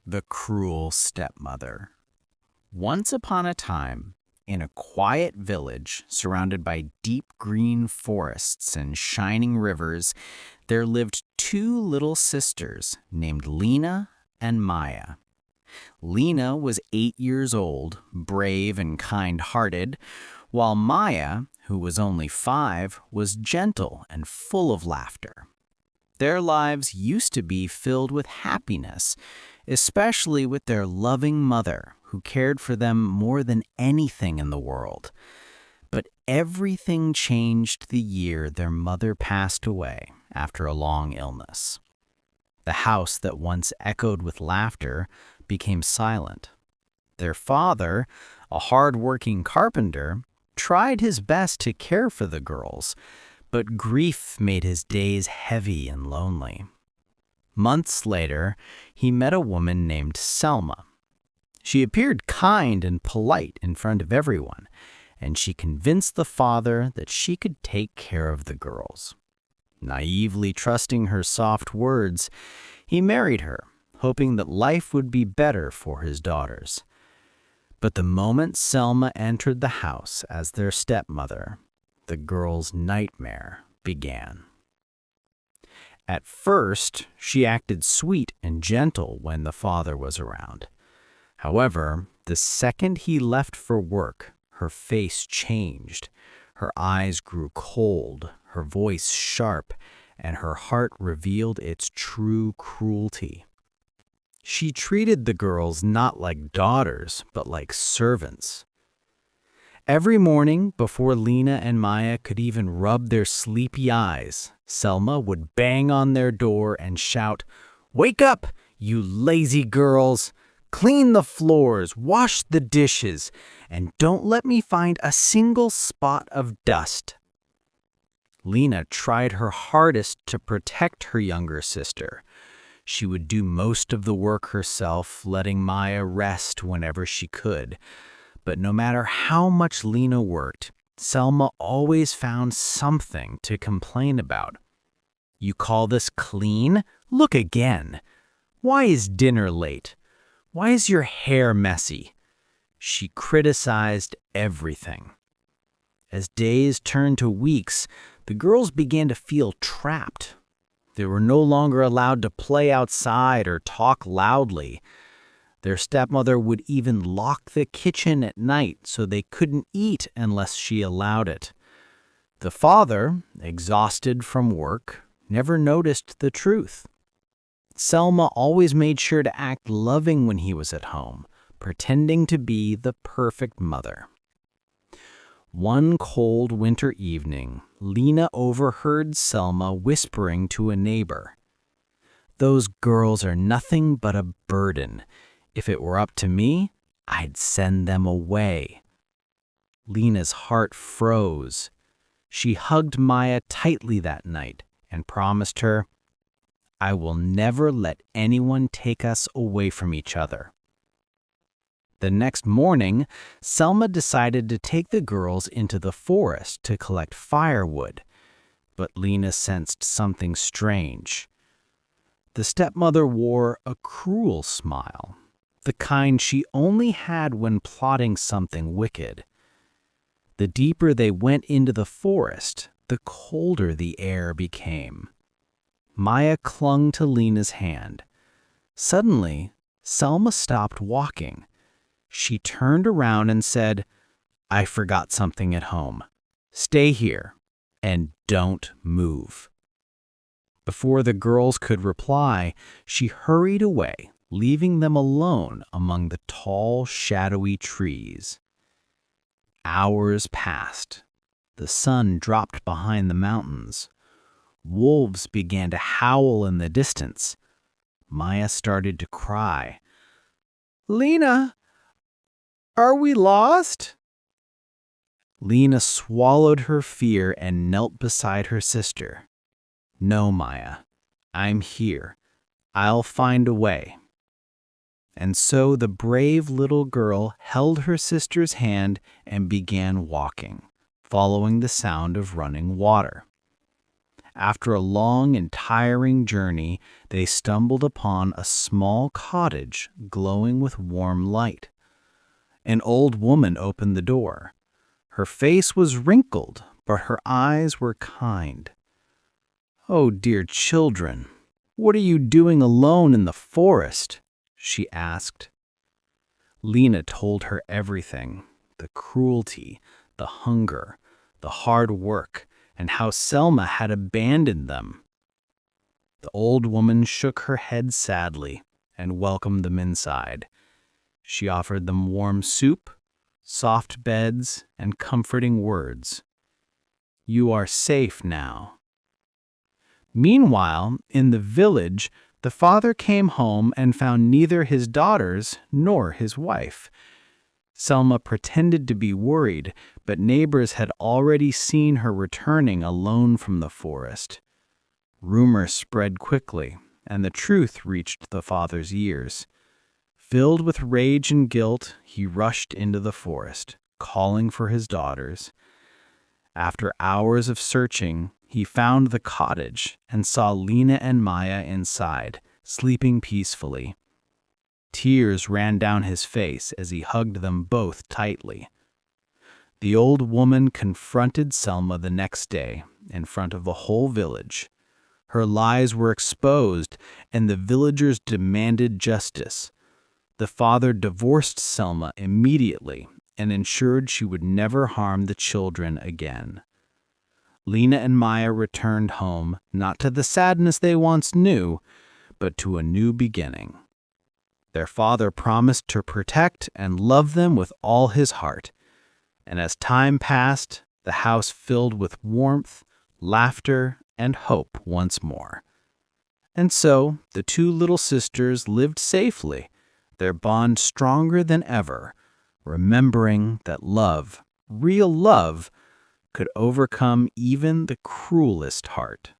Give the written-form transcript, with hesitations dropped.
The Cruel Stepmother. Once upon a time, in a quiet village surrounded by deep green forests and shining rivers, there lived two little sisters named Lina and Maya. Lina was 8 years old, brave and kind-hearted, while Maya, who was only 5, was gentle and full of laughter. Their lives used to be filled with happiness, especially with their loving mother, who cared for them more than anything in the world. But everything changed the year their mother passed away after a long illness. The house that once echoed with laughter became silent. Their father, a hard-working carpenter, tried his best to care for the girls, but grief made his days heavy and lonely. Months later, he met a woman named Selma. She appeared kind and polite in front of everyone, and she convinced the father that she could take care of the girls. Naively trusting her soft words, he married her, hoping that life would be better for his daughters. But the moment Selma entered the house as their stepmother, the girls' nightmare began. At first, she acted sweet and gentle when the father was around. However, the second he left for work, her face changed. Her eyes grew cold, her voice sharp, and her heart revealed its true cruelty. She treated the girls not like daughters, but like servants. Every morning, before Lina and Maya could even rub their sleepy eyes, Selma would bang on their door and shout, "Wake up, you lazy girls! Clean the floors, wash the dishes, and don't let me find a single spot of dust." Lina tried her hardest to protect her younger sister. She would do most of the work herself, letting Maya rest whenever she could. But no matter how much Lina worked, Selma always found something to complain about. "You call this clean? Look again. Why is dinner late? Why is your hair messy?" She criticized everything. As days turned to weeks, the girls began to feel trapped. They were no longer allowed to play outside or talk loudly. Their stepmother would even lock the kitchen at night so they couldn't eat unless she allowed it. The father, exhausted from work, never noticed the truth. Selma always made sure to act loving when he was at home, pretending to be the perfect mother. One cold winter evening, Lina overheard Selma whispering to a neighbor, "Those girls are nothing but a burden. If it were up to me, I'd send them away." Lina's heart froze. She hugged Maya tightly that night and promised her, "I will never let anyone take us away from each other." The next morning, Selma decided to take the girls into the forest to collect firewood, but Lina sensed something strange. The stepmother wore a cruel smile, the kind she only had when plotting something wicked. The deeper they went into the forest, the colder the air became. Maya clung to Lina's hand. Suddenly, Selma stopped walking. She turned around and said, "I forgot something at home. Stay here and don't move." Before the girls could reply, she hurried away, leaving them alone among the tall, shadowy trees. Hours passed. The sun dropped behind the mountains. Wolves began to howl in the distance. Maya started to cry. "Lina, are we lost?" Lina swallowed her fear and knelt beside her sister. "No, Maya, I'm here. I'll find a way." And so the brave little girl held her sister's hand and began walking, following the sound of running water. After a long and tiring journey, they stumbled upon a small cottage glowing with warm light. An old woman opened the door. Her face was wrinkled, but her eyes were kind. "Oh, dear children, what are you doing alone in the forest?" she asked. Lina told her everything: the cruelty, the hunger, the hard work, and how Selma had abandoned them. The old woman shook her head sadly and welcomed them inside. She offered them warm soup, soft beds, and comforting words. "You are safe now." Meanwhile, in the village, the father came home and found neither his daughters nor his wife. Selma pretended to be worried, but neighbors had already seen her returning alone from the forest. Rumors spread quickly, and the truth reached the father's ears. Filled with rage and guilt, he rushed into the forest, calling for his daughters. After hours of searching, he found the cottage and saw Lina and Maya inside, sleeping peacefully. Tears ran down his face as he hugged them both tightly. The old woman confronted Selma the next day in front of the whole village. Her lies were exposed, and the villagers demanded justice. The father divorced Selma immediately and ensured she would never harm the children again. Lina and Maya returned home, not to the sadness they once knew, but to a new beginning. Their father promised to protect and love them with all his heart. And as time passed, the house filled with warmth, laughter, and hope once more. And so the two little sisters lived safely, their bond stronger than ever, remembering that love, real love, could overcome even the cruelest heart.